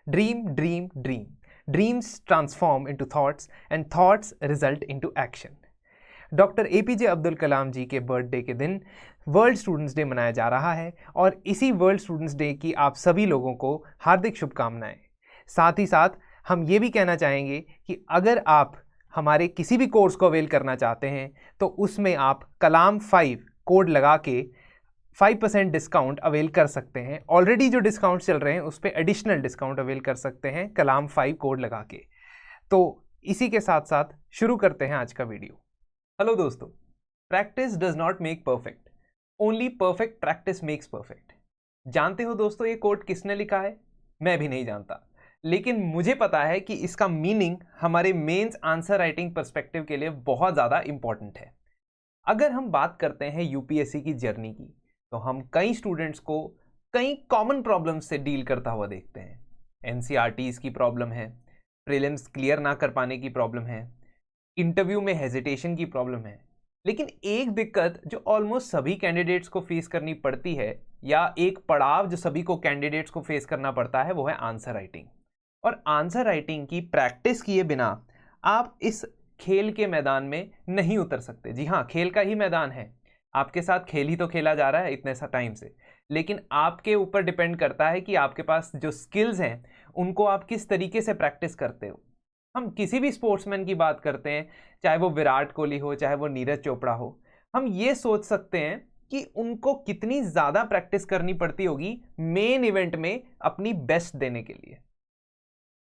Dream dream dream, dreams transform into thoughts and thoughts result into action. Doctor APJ Abdul Kalam ji के birthday के दिन world students day मनाया जा रहा है और इसी वर्ल्ड स्टूडेंट्स डे की आप सभी लोगों को हार्दिक शुभकामनाएं। साथ ही साथ हम ये भी कहना चाहेंगे कि अगर आप हमारे किसी भी कोर्स को अवेल करना चाहते हैं तो उसमें आप कलाम 5 कोड लगा के 5% डिस्काउंट अवेल कर सकते हैं। ऑलरेडी जो डिस्काउंट चल रहे हैं उस पर एडिशनल डिस्काउंट अवेल कर सकते हैं कलाम 5 कोड लगा के। तो इसी के साथ साथ शुरू करते हैं आज का वीडियो। हेलो दोस्तों, practice does not make perfect, only perfect practice makes perfect. जानते हो दोस्तों ये कोट किसने लिखा है? मैं भी नहीं जानता, लेकिन मुझे पता है कि इसका मीनिंग हमारे मेंस आंसर राइटिंग पर्सपेक्टिव के लिए बहुत ज़्यादा इंपॉर्टेंट है। अगर हम बात करते हैं यूपीएससी की जर्नी की, तो हम कई स्टूडेंट्स को कई कॉमन प्रॉब्लम्स से डील करता हुआ देखते हैं। एनसीईआरटीज़ की प्रॉब्लम है, प्रीलिम्स क्लियर ना कर पाने की प्रॉब्लम है, इंटरव्यू में हेजिटेशन की प्रॉब्लम है। लेकिन एक दिक्कत जो ऑलमोस्ट सभी कैंडिडेट्स को फेस करनी पड़ती है, या एक पड़ाव जो सभी को कैंडिडेट्स को फेस करना पड़ता है, वो है आंसर राइटिंग। और आंसर राइटिंग की प्रैक्टिस किए बिना आप इस खेल के मैदान में नहीं उतर सकते। जी हाँ, खेल का ही मैदान है, आपके साथ खेल ही तो खेला जा रहा है इतने सा टाइम से, लेकिन आपके ऊपर डिपेंड करता है कि आपके पास जो स्किल्स हैं उनको आप किस तरीके से प्रैक्टिस करते हो। हम किसी भी स्पोर्ट्समैन की बात करते हैं, चाहे वो विराट कोहली हो, चाहे वो नीरज चोपड़ा हो, हम ये सोच सकते हैं कि उनको कितनी ज़्यादा प्रैक्टिस करनी पड़ती होगी मेन इवेंट में अपनी बेस्ट देने के लिए।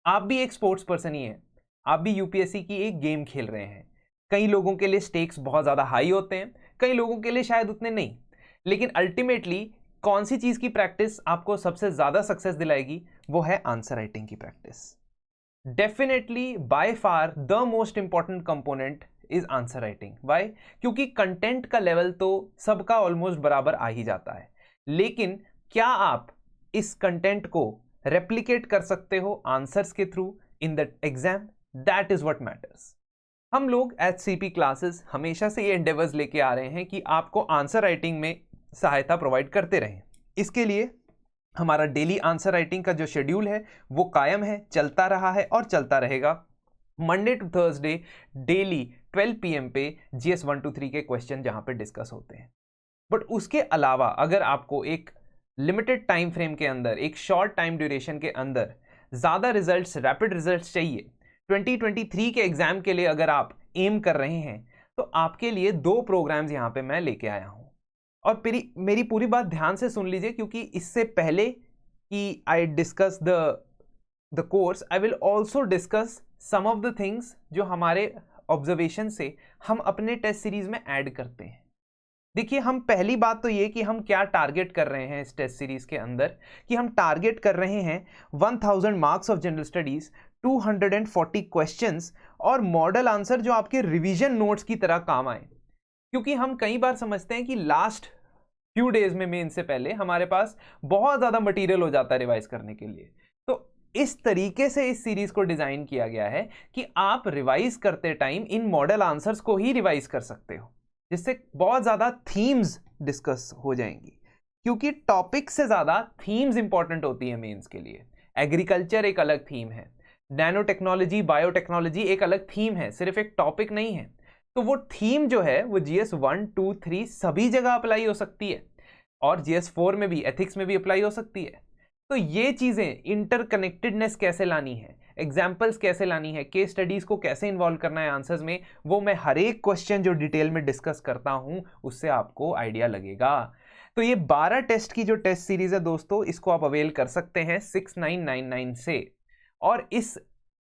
आप भी एक स्पोर्ट्स पर्सन ही हैं, आप भी यूपीएससी की एक गेम खेल रहे हैं। कई लोगों के लिए स्टेक्स बहुत ज़्यादा हाई होते हैं, कई लोगों के लिए शायद उतने नहीं, लेकिन अल्टीमेटली कौन सी चीज़ की प्रैक्टिस आपको सबसे ज़्यादा सक्सेस दिलाएगी? वो है आंसर राइटिंग की practice. Definitely by far the most important component is answer writing. Why? क्योंकि कंटेंट का लेवल तो सबका ऑलमोस्ट बराबर आ ही जाता है, लेकिन क्या आप इस कंटेंट को रेप्लिकेट कर सकते हो आंसर्स के through in the exam? That is what matters. हम लोग एचसीपी क्लासेस हमेशा से ये एंडेवर्स लेके आ रहे हैं कि आपको आंसर राइटिंग में सहायता प्रोवाइड करते रहें। इसके लिए हमारा डेली आंसर राइटिंग का जो शेड्यूल है वो कायम है, चलता रहा है और चलता रहेगा। Monday to Thursday daily 12 PM पे GS 1 to 3 के क्वेश्चन जहां पे डिस्कस होते हैं। बट उसके अलावा अगर आपको एक लिमिटेड टाइम फ्रेम के अंदर, एक शॉर्ट टाइम ड्यूरेशन के अंदर ज़्यादा रिजल्ट्स, रैपिड रिजल्ट्स चाहिए, 2023 के एग्जाम के लिए अगर आप एम कर रहे हैं, तो आपके लिए 2 प्रोग्राम्स यहाँ पे मैं लेके आया हूँ। और मेरी पूरी बात ध्यान से सुन लीजिए, क्योंकि इससे पहले कि I discuss the course, I will also discuss some of the things जो हमारे ऑब्जर्वेशन से हम अपने टेस्ट सीरीज में ऐड करते हैं। देखिए, हम पहली बात तो ये कि हम क्या टारगेट कर रहे हैं इस टेस्ट सीरीज के अंदर, कि हम टारगेट कर रहे हैं 1000 marks of general studies, 240 questions और मॉडल आंसर जो आपके रिवीजन नोट्स की तरह काम आए। क्योंकि हम कई बार समझते हैं कि लास्ट फ्यू डेज में मेन से पहले हमारे पास बहुत ज़्यादा मटेरियल हो जाता है रिवाइज करने के लिए। तो इस तरीके से इस सीरीज को डिज़ाइन किया गया है कि आप रिवाइज करते टाइम इन मॉडल आंसर्स को ही रिवाइज कर सकते हो, जिससे बहुत ज़्यादा थीम्स डिस्कस हो जाएंगी। क्योंकि टॉपिक से ज़्यादा थीम्स इंपॉर्टेंट होती है मेंस के लिए। एग्रीकल्चर एक अलग थीम है, नैनो टेक्नोलॉजी, बायोटेक्नोलॉजी एक अलग थीम है, सिर्फ एक टॉपिक नहीं है। तो वो थीम जो है वो GS 1, 2, 3 सभी जगह अप्लाई हो सकती है, और GS 4 में भी, एथिक्स में भी अप्लाई हो सकती है। तो ये चीज़ें, इंटरकनेक्टेडनेस कैसे लानी है, एग्जाम्पल्स कैसे लानी है, केस स्टडीज़ को कैसे इन्वॉल्व करना है आंसर्स में, वो मैं हर एक क्वेश्चन जो डिटेल में डिस्कस करता हूँ उससे आपको आइडिया लगेगा। तो ये 12 टेस्ट की जो टेस्ट सीरीज है दोस्तों, इसको आप अवेल कर सकते हैं 6999 से। और इस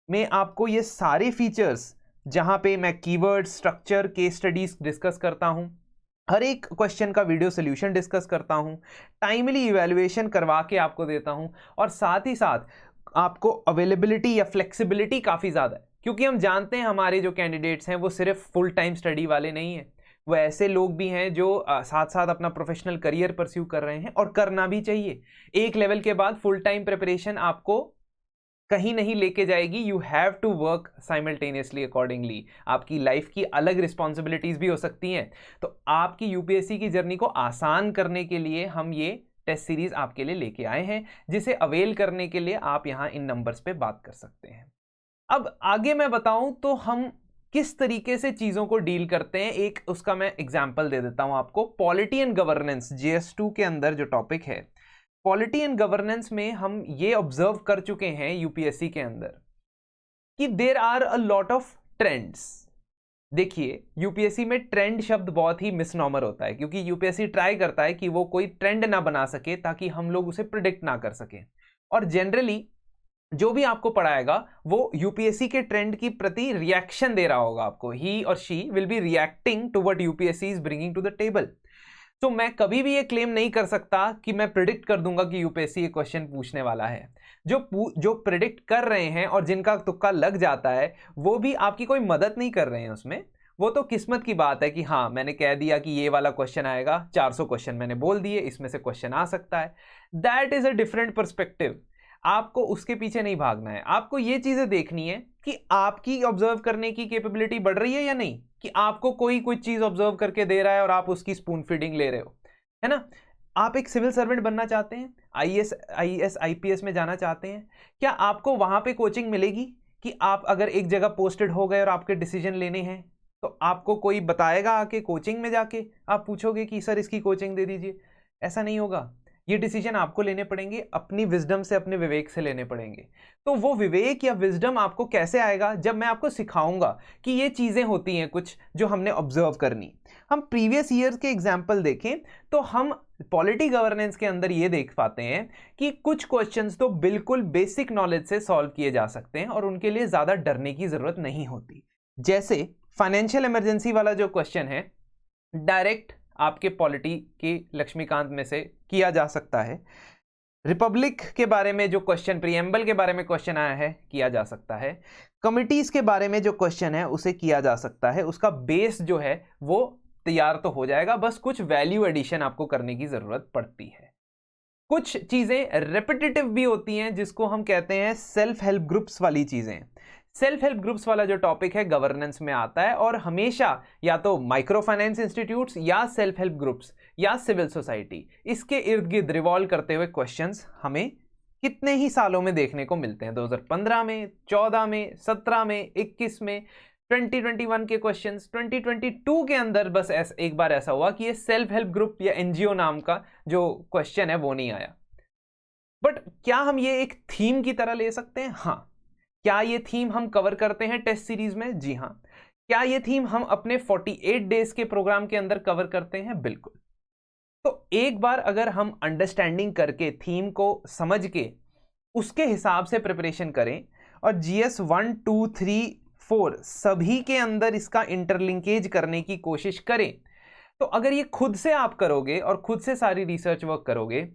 में आपको ये सारे फीचर्स, जहां पे मैं keyword, structure, case studies discuss करता हूं, हर एक क्वेश्चन का वीडियो सोल्यूशन डिस्कस करता हूं, टाइमली इवैल्यूएशन करवा के आपको देता हूं, और साथ ही साथ आपको अवेलेबिलिटी या फ्लेक्सिबिलिटी काफ़ी ज़्यादा है। क्योंकि हम जानते हैं हमारे जो कैंडिडेट्स हैं वो सिर्फ फुल टाइम स्टडी वाले नहीं हैं, वो ऐसे लोग भी हैं जो साथ साथ अपना प्रोफेशनल करियर परस्यू कर रहे हैं, और करना भी चाहिए। एक लेवल के बाद फुल टाइम प्रिपरेशन आपको कहीं नहीं लेके जाएगी। You have to work simultaneously accordingly. आपकी लाइफ की अलग रिस्पॉन्सिबिलिटीज़ भी हो सकती हैं। तो आपकी यूपीएससी की जर्नी को आसान करने के लिए हम ये टेस्ट सीरीज आपके लिए लेके आए हैं, जिसे अवेल करने के लिए आप यहाँ इन नंबर्स पे बात कर सकते हैं। अब आगे मैं बताऊं तो हम किस तरीके से चीजों को डील करते हैं, एक उसका मैं एग्जांपल दे देता हूं आपको। पॉलिटी एंड गवर्नेंस GS2 के अंदर जो टॉपिक है, पॉलिटी एंड गवर्नेंस में हम ये ऑब्जर्व कर चुके हैं यूपीएससी के अंदर कि there are a lot of trends. देखिए, यूपीएससी में ट्रेंड शब्द बहुत ही मिसनॉमर होता है, क्योंकि यूपीएससी ट्राई करता है कि वो कोई ट्रेंड ना बना सके ताकि हम लोग उसे प्रिडिक्ट ना कर सकें। और जनरली जो भी आपको पढ़ाएगा वो यूपीएससी के ट्रेंड की प्रति रिएक्शन दे रहा होगा आपको। ही और she will be reacting to what UPSC is bringing to the table. तो मैं कभी भी ये क्लेम नहीं कर सकता कि मैं प्रिडिक्ट कर दूंगा कि यूपीएससी ये क्वेश्चन पूछने वाला है। जो प्रिडिक्ट कर रहे हैं और जिनका तुक्का लग जाता है, वो भी आपकी कोई मदद नहीं कर रहे हैं उसमें। वो तो किस्मत की बात है कि हाँ, मैंने कह दिया कि ये वाला क्वेश्चन आएगा, 400 क्वेश्चन मैंने बोल दिए, इसमें से क्वेश्चन आ सकता है। That is a different perspective. आपको उसके पीछे नहीं भागना है, आपको ये चीजें देखनी है कि आपकी ऑब्जर्व करने की कैपेबिलिटी बढ़ रही है या नहीं, कि आपको कोई चीज ऑब्जर्व करके दे रहा है और आप उसकी स्पून फीडिंग ले रहे हो, है ना। आप एक सिविल सर्वेंट बनना चाहते हैं, IAS IPS में जाना चाहते हैं, क्या आपको वहां पे कोचिंग मिलेगी कि आप अगर एक जगह पोस्टेड हो गए और आपके डिसीजन लेने हैं तो आपको कोई बताएगा आके कोचिंग में जाके आप पूछोगे कि सर इसकी कोचिंग दे दीजिए? ऐसा नहीं होगा। ये डिसीजन आपको लेने पड़ेंगे, अपनी विजडम से, अपने विवेक से लेने पड़ेंगे। तो वो विवेक या विजडम आपको कैसे आएगा? जब मैं आपको सिखाऊंगा कि ये चीजें होती हैं कुछ जो हमने ऑब्जर्व करनी। हम प्रीवियस ईयर के एग्जाम्पल देखें तो हम पॉलिटी गवर्नेंस के अंदर ये देख पाते हैं कि कुछ क्वेश्चंस तो बिल्कुल बेसिक नॉलेज से सॉल्व किए जा सकते हैं और उनके लिए ज्यादा डरने की जरूरत नहीं होती। जैसे फाइनेंशियल इमरजेंसी वाला जो क्वेश्चन है, डायरेक्ट आपके पॉलिटी के लक्ष्मीकांत में से किया जा सकता है। रिपब्लिक के बारे में जो क्वेश्चन, प्रीएम्बल के बारे में क्वेश्चन आया है, किया जा सकता है। कमिटीज के बारे में जो क्वेश्चन है उसे किया जा सकता है। उसका बेस जो है वो तैयार तो हो जाएगा, बस कुछ वैल्यू एडिशन आपको करने की जरूरत पड़ती है। कुछ चीजें रेपिटेटिव भी होती हैं, जिसको हम कहते हैं सेल्फ हेल्प ग्रुप्स वाली चीजें। सेल्फ हेल्प ग्रुप्स वाला जो टॉपिक है गवर्नेंस में आता है, और हमेशा या तो माइक्रो फाइनेंस इंस्टीट्यूट्स या सेल्फ हेल्प ग्रुप्स या सिविल सोसाइटी, इसके इर्द गिर्द रिवॉल्व करते हुए क्वेश्चंस हमें कितने ही सालों में देखने को मिलते हैं। 2015 में, 14 में, 17 में, 21 में, 2021 के क्वेश्चंस, 2022 के अंदर बस एक बार ऐसा हुआ कि ये सेल्फ हेल्प ग्रुप या NGO नाम का जो क्वेश्चन है वो नहीं आया। बट क्या हम ये एक थीम की तरह ले सकते हैं? हाँ। क्या ये थीम हम कवर करते हैं टेस्ट सीरीज में? जी हाँ। क्या ये थीम हम अपने 48 डेज के प्रोग्राम के अंदर कवर करते हैं? बिल्कुल। तो एक बार अगर हम अंडरस्टैंडिंग करके, थीम को समझ के, उसके हिसाब से प्रिपरेशन करें और GS 1, 2, 3, 4 सभी के अंदर इसका इंटरलिंकेज करने की कोशिश करें, तो अगर ये खुद से आप करोगे और खुद से सारी रिसर्च वर्क करोगे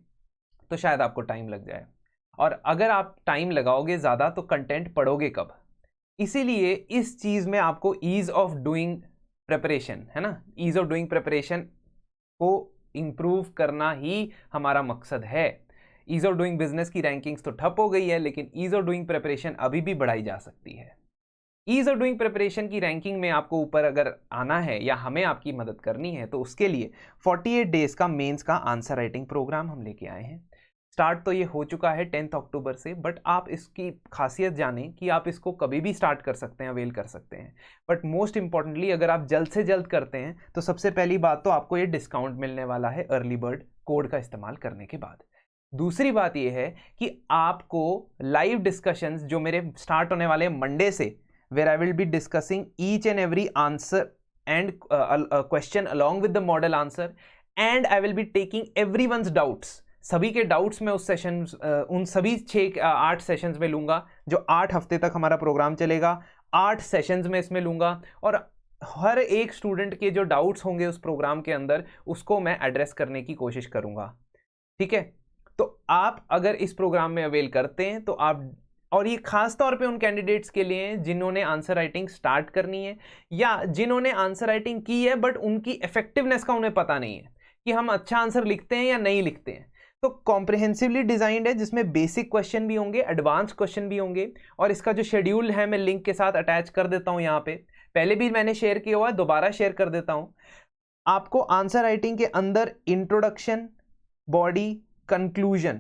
तो शायद आपको टाइम लग जाए। और अगर आप टाइम लगाओगे ज़्यादा तो कंटेंट पढ़ोगे कब? इसीलिए इस चीज़ में आपको ईज ऑफ डूइंग प्रिपरेशन, है ना, ईज ऑफ डूइंग प्रिपरेशन को इम्प्रूव करना ही हमारा मकसद है। ईज ऑफ डूइंग बिजनेस की रैंकिंग्स तो ठप हो गई है, लेकिन ईज ऑफ डूइंग प्रिपरेशन अभी भी बढ़ाई जा सकती है। ईज ऑफ डूइंग प्रिपरेशन की रैंकिंग में आपको ऊपर अगर आना है या हमें आपकी मदद करनी है, तो उसके लिए 48 डेज का मेंस का आंसर राइटिंग प्रोग्राम हम लेके आए हैं। स्टार्ट तो ये हो चुका है 10 अक्टूबर से, बट आप इसकी खासियत जानें कि आप इसको कभी भी स्टार्ट कर सकते हैं, अवेल कर सकते हैं। बट मोस्ट इंपॉर्टेंटली, अगर आप जल्द से जल्द करते हैं तो सबसे पहली बात तो आपको ये डिस्काउंट मिलने वाला है अर्ली बर्ड कोड का इस्तेमाल करने के बाद। दूसरी बात ये है कि आपको लाइव डिस्कशंस जो मेरे स्टार्ट होने वाले मंडे से, where I will be discussing each and every answer and question along with the model answer, and I will be taking everyone's doubts. सभी के डाउट्स में उस सेशन, उन सभी 6-8 सेशंस में लूंगा, जो 8 हफ्ते तक हमारा प्रोग्राम चलेगा। 8 सेशंस में इसमें लूंगा और हर एक स्टूडेंट के जो डाउट्स होंगे उस प्रोग्राम के अंदर, उसको मैं एड्रेस करने की कोशिश करूंगा। ठीक है, तो आप अगर इस प्रोग्राम में अवेल करते हैं तो आप, और ये खास तौर पे उन कैंडिडेट्स के लिए जिन्होंने आंसर राइटिंग स्टार्ट करनी है या जिन्होंने आंसर राइटिंग की है बट उनकी इफेक्टिवनेस का उन्हें पता नहीं है कि हम अच्छा आंसर लिखते हैं या नहीं लिखते हैं। तो कॉम्प्रिहेंसिवली डिजाइंड है, जिसमें बेसिक क्वेश्चन भी होंगे, एडवांस क्वेश्चन भी होंगे, और इसका जो शेड्यूल है मैं लिंक के साथ अटैच कर देता हूं यहाँ पे। पहले भी मैंने शेयर किया हुआ है, दोबारा शेयर कर देता हूं। आपको आंसर राइटिंग के अंदर introduction, body, conclusion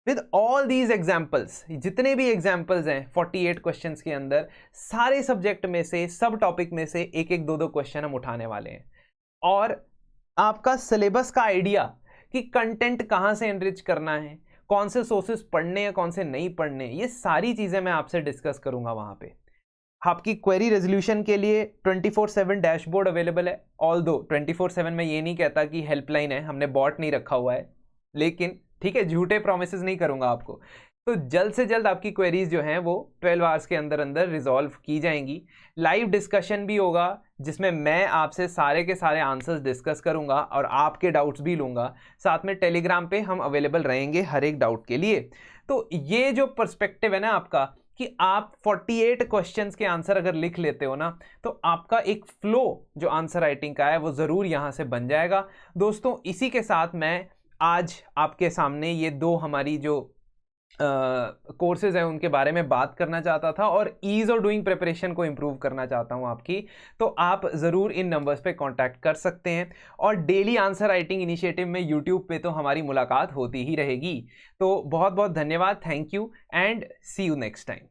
with all these examples, जितने भी एग्जाम्पल्स हैं 48 क्वेश्चंस के अंदर, सारे सब्जेक्ट में से, सब टॉपिक में से एक एक दो दो क्वेश्चन हम उठाने वाले हैं। और आपका सिलेबस का आइडिया कि कंटेंट कहाँ से एनरिच करना है, कौन से सोर्सेस पढ़ने हैं, कौन से नहीं पढ़ने, ये सारी चीज़ें मैं आपसे डिस्कस करूंगा वहाँ पे। आपकी क्वेरी रेजोल्यूशन के लिए 24/7 डैशबोर्ड अवेलेबल है। ऑल दो 24/7 में ये नहीं कहता कि हेल्पलाइन है, हमने बॉट नहीं रखा हुआ है, लेकिन ठीक है, झूठे प्रोमिसेस नहीं करूंगा आपको। तो जल्द से जल्द आपकी क्वेरीज जो हैं वो 12 आवर्स के अंदर अंदर रिजॉल्व की जाएंगी। लाइव डिस्कशन भी होगा जिसमें मैं आपसे सारे के सारे आंसर्स डिस्कस करूंगा और आपके डाउट्स भी लूंगा। साथ में टेलीग्राम पे हम अवेलेबल रहेंगे हर एक डाउट के लिए। तो ये जो पर्सपेक्टिव है ना आपका, कि आप 48 क्वेश्चंस के आंसर अगर लिख लेते हो ना, तो आपका एक फ्लो जो आंसर राइटिंग का है वो ज़रूर यहाँ से बन जाएगा। दोस्तों, इसी के साथ मैं आज आपके सामने ये दो हमारी जो कोर्सेज हैं उनके बारे में बात करना चाहता था और ईज़ ऑफ डूइंग प्रिपरेशन को इम्प्रूव करना चाहता हूं आपकी। तो आप ज़रूर इन नंबर्स पे कांटेक्ट कर सकते हैं और डेली आंसर राइटिंग इनिशिएटिव में यूट्यूब पे तो हमारी मुलाकात होती ही रहेगी। तो बहुत बहुत धन्यवाद, thank you and see you next time.